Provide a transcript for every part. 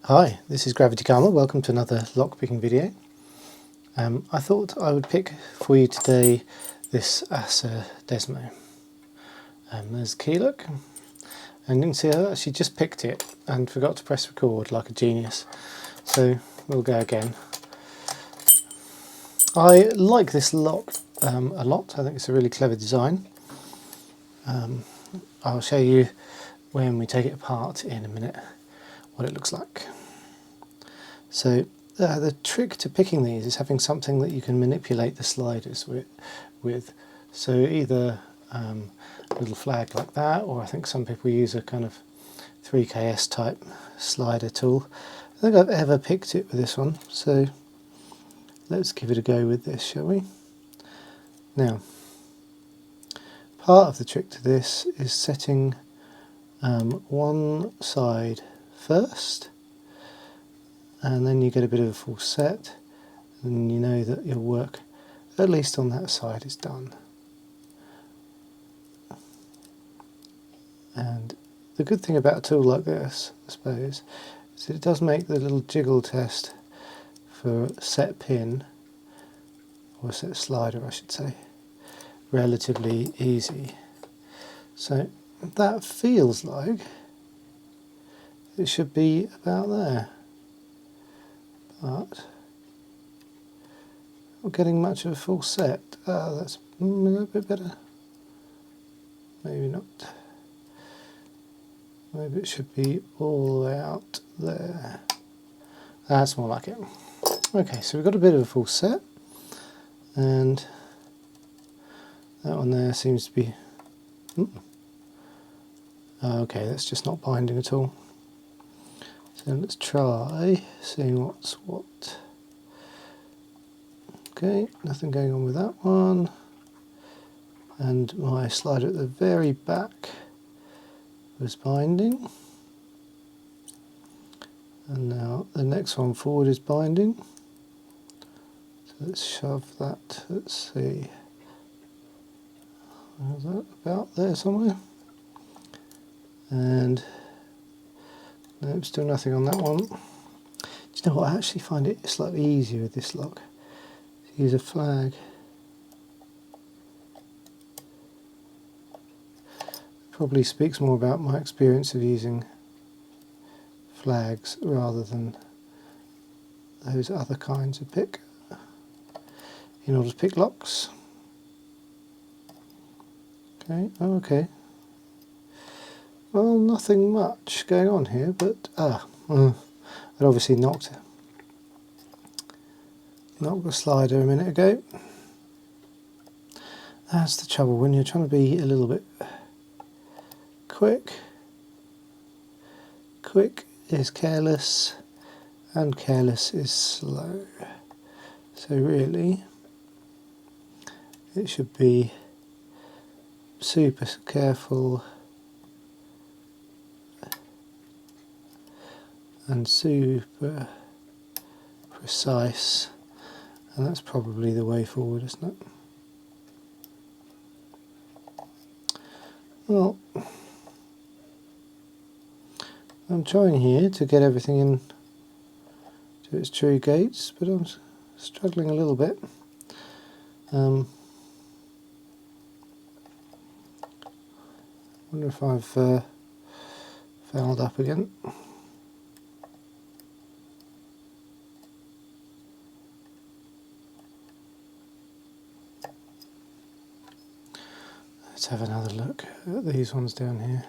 Hi, this is Gravity Karma. Welcome to another lockpicking video. I thought I would pick for you today this ASSA Desmo. There's the key look, and you can see I actually just picked it and forgot to press record like a genius. So we'll go again. I like this lock a lot. I think it's a really clever design. I'll show you when we take it apart in a minute what it looks like. So the trick to picking these is having something that you can manipulate the sliders with. So either a little flag like that, or I think some people use a kind of 3KS type slider tool. I don't think I've ever picked it with this one, so let's give it a go with this, shall we? Now, part of the trick to this is setting one side first, and then you get a bit of a full set, and you know that your work, at least on that side, is done. And the good thing about a tool like this, I suppose, is that it does make the little jiggle test for set pin, or set slider I should say, relatively easy. So that feels like it should be about there. But not getting much of a full set. That's a little bit better. Maybe not. Maybe it should be all the way out there. That's more like it. Okay, so we've got a bit of a full set, and that one there seems to be... Okay, that's just not binding at all. So let's try seeing what's what. Okay, nothing going on with that one. And my slider at the very back was binding. And now the next one forward is binding. So let's shove that, let's see. Is that about there somewhere? And nope, still nothing on that one. Do you know what? I actually find it slightly easier with this lock to use a flag. Probably speaks more about my experience of using flags rather than those other kinds of pick in order to pick locks. Okay, oh, okay. Well, nothing much going on here, but I'd obviously knocked the slider a minute ago. That's the trouble when you're trying to be a little bit quick. Quick is careless, and careless is slow. So really, it should be super careful and super precise, and that's probably the way forward, isn't it? Well, I'm trying here to get everything in to its true gates, but I'm struggling a little bit. Wonder if I've fouled up again. Let's have another look at these ones down here.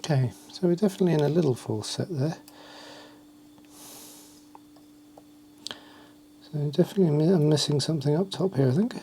Okay, so we're definitely in a little full set there. So definitely I'm missing something up top here, I think.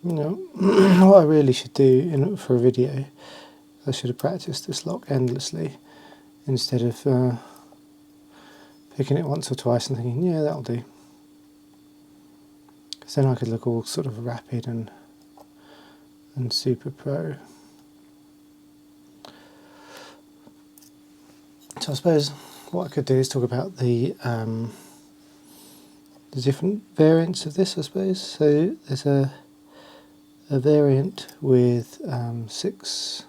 You know, what I really should do for a video, I should have practiced this lock endlessly instead of picking it once or twice and thinking, yeah, that'll do. Because then I could look all sort of rapid and super pro. So I suppose what I could do is talk about the different variants of this, I suppose. So there's a variant with 6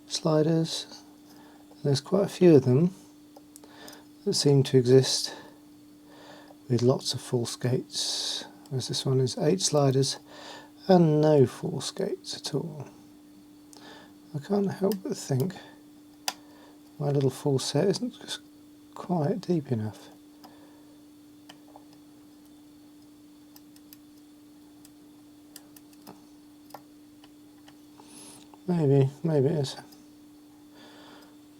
sliders. There's quite a few of them that seem to exist with lots of full skates, whereas this one is 8 sliders and no full skates at all. I can't help but think my little full set isn't just quite deep enough. Maybe it is.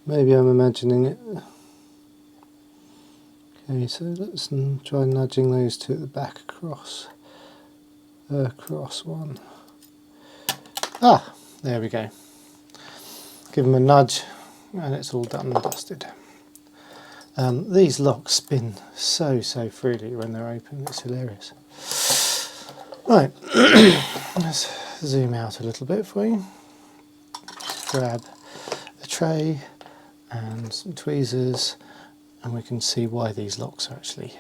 Maybe I'm imagining it. Okay, so let's try nudging those two at the back across. Across one. Ah, there we go. Give them a nudge and it's all done and dusted. These locks spin so freely when they're open, it's hilarious. Right, let's zoom out a little bit for you. Let's grab a tray and some tweezers and we can see why these locks are actually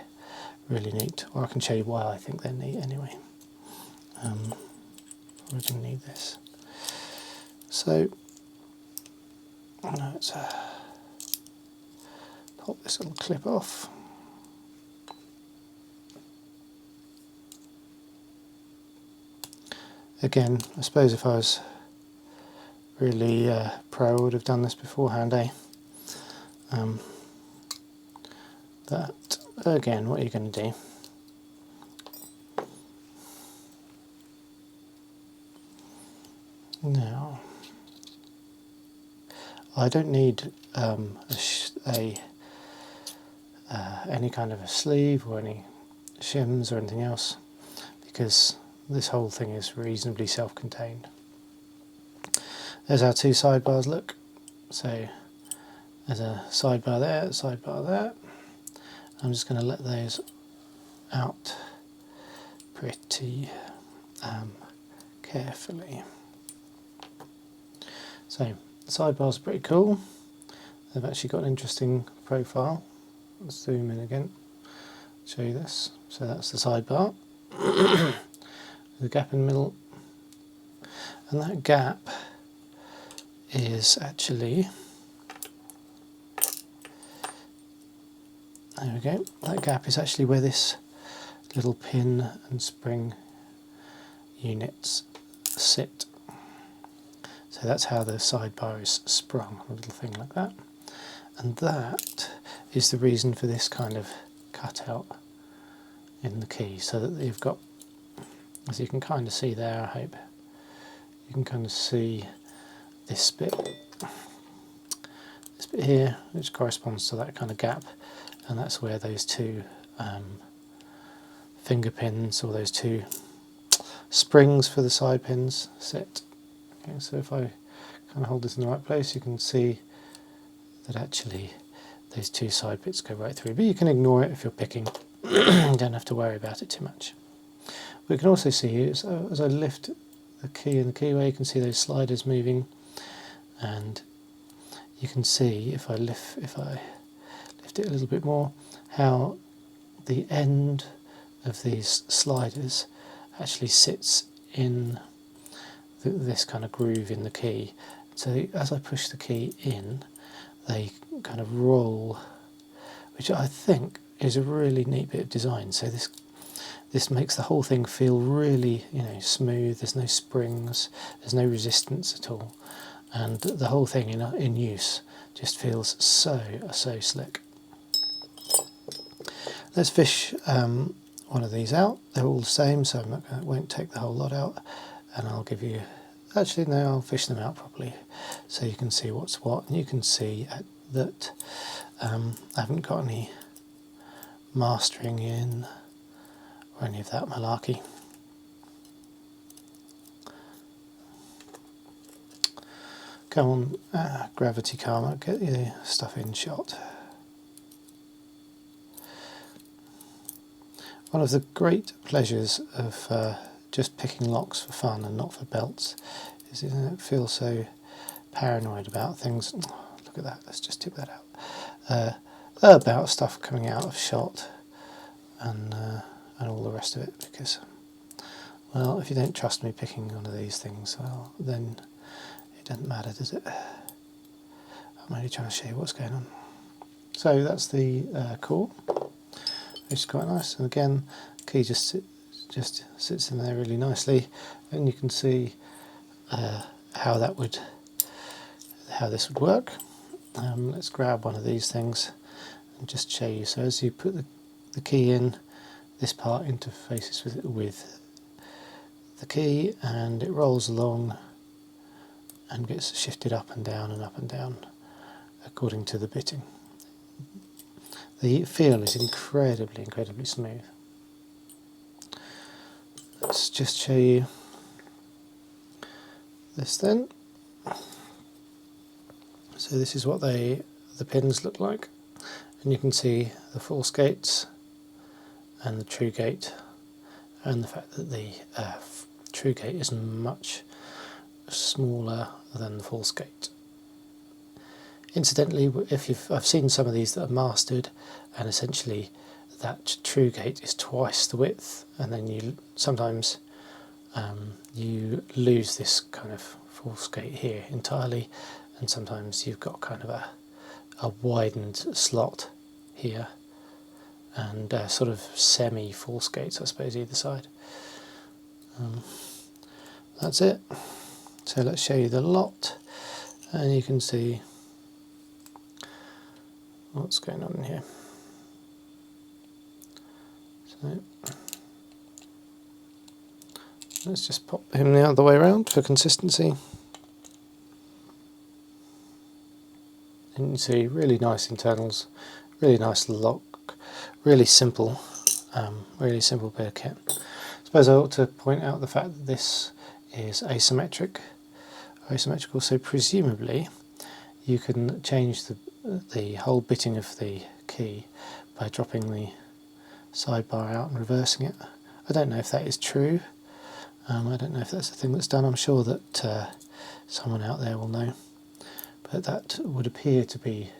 really neat, or I can show you why I think they're neat anyway. We do need this. So let's pop this little clip off. Again, I suppose if I was really pro, I would have done this beforehand, eh? But again, what are you going to do? Now, I don't need any kind of a sleeve or any shims or anything else, because this whole thing is reasonably self-contained. There's our 2 sidebars, look. So there's a sidebar there, a sidebar there. I'm just going to let those out pretty carefully. So the sidebars are pretty cool. They've actually got an interesting profile. Let's zoom in again, show you this. So that's the sidebar. There's a gap in the middle, and that gap is actually, there we go, that gap is actually where this little pin and spring units sit. So that's how the sidebar is sprung, a little thing like that. And that is the reason for this kind of cutout in the key, so that you've got, as you can kind of see there, I hope, you can kind of see this bit here, which corresponds to that kind of gap, and that's where those 2 finger pins, or those 2 springs for the side pins, sit. Okay, so if I kind of hold this in the right place, you can see that actually those 2 side bits go right through, but you can ignore it if you're picking. You don't have to worry about it too much. We can also see here, so as I lift the key in the keyway, you can see those sliders moving, and you can see if I lift it a little bit more, how the end of these sliders actually sits in this kind of groove in the key. So as I push the key in, they kind of roll, which I think is a really neat bit of design. So this makes the whole thing feel really, smooth. There's no springs, there's no resistance at all, and the whole thing in use just feels so slick. Let's fish one of these out. They're all the same, so I won't take the whole lot out, and I'll give you, actually no, I'll fish them out properly so you can see what's what, and you can see that I haven't got any mastering in or any of that malarkey. Come on, gravity karma, get your stuff in shot. One of the great pleasures of just picking locks for fun and not for belts is you don't feel so paranoid about things. Oh, look at that, let's just tip that out. About stuff coming out of shot and all the rest of it, because, well, if you don't trust me picking one of these things, well, then it doesn't matter, does it? I'm only trying to show you what's going on. So that's the core, which is quite nice, and again, the key just sits in there really nicely, and you can see how this would work. Let's grab one of these things and just show you. So as you put the key in, this part interfaces with the key, and it rolls along and gets shifted up and down according to the bitting. The feel is incredibly smooth. Let's just show you this then. So this is what the pins look like, and you can see the false gates and the true gate, and the fact that the true gate is much smaller than the false gate. Incidentally, I've seen some of these that are mastered, and essentially that true gate is twice the width, and then you sometimes you lose this kind of false gate here entirely, and sometimes you've got kind of a widened slot here, and sort of semi-false gates, I suppose, either side. That's it. So let's show you the lot, and you can see what's going on here. So let's just pop him the other way around for consistency. And you can see really nice internals, really nice lock, really simple bit of kit. I suppose I ought to point out the fact that this is asymmetrical, so presumably you can change the whole bitting of the key by dropping the sidebar out and reversing it. I don't know if that is true. I don't know if that's a thing that's done. I'm sure that someone out there will know. But that would appear to be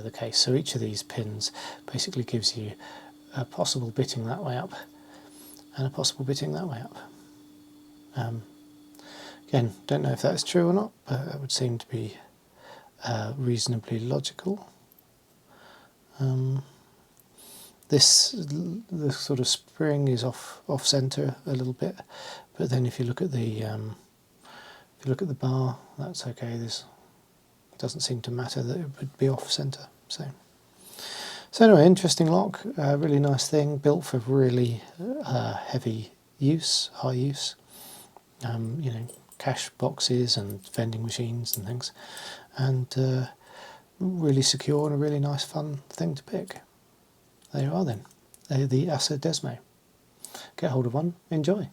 the case. So each of these pins basically gives you a possible bitting that way up and a possible bitting that way up. Again, don't know if that's true or not, but that would seem to be reasonably logical. The sort of spring is off centre a little bit, but then if you look at the bar, that's okay. This doesn't seem to matter that it would be off centre. So anyway, interesting lock, really nice thing, built for really heavy use, high use. You know, cash boxes and vending machines and things, and really secure and a really nice fun thing to pick. There you are then, the ASSA Desmo. Get hold of one, enjoy.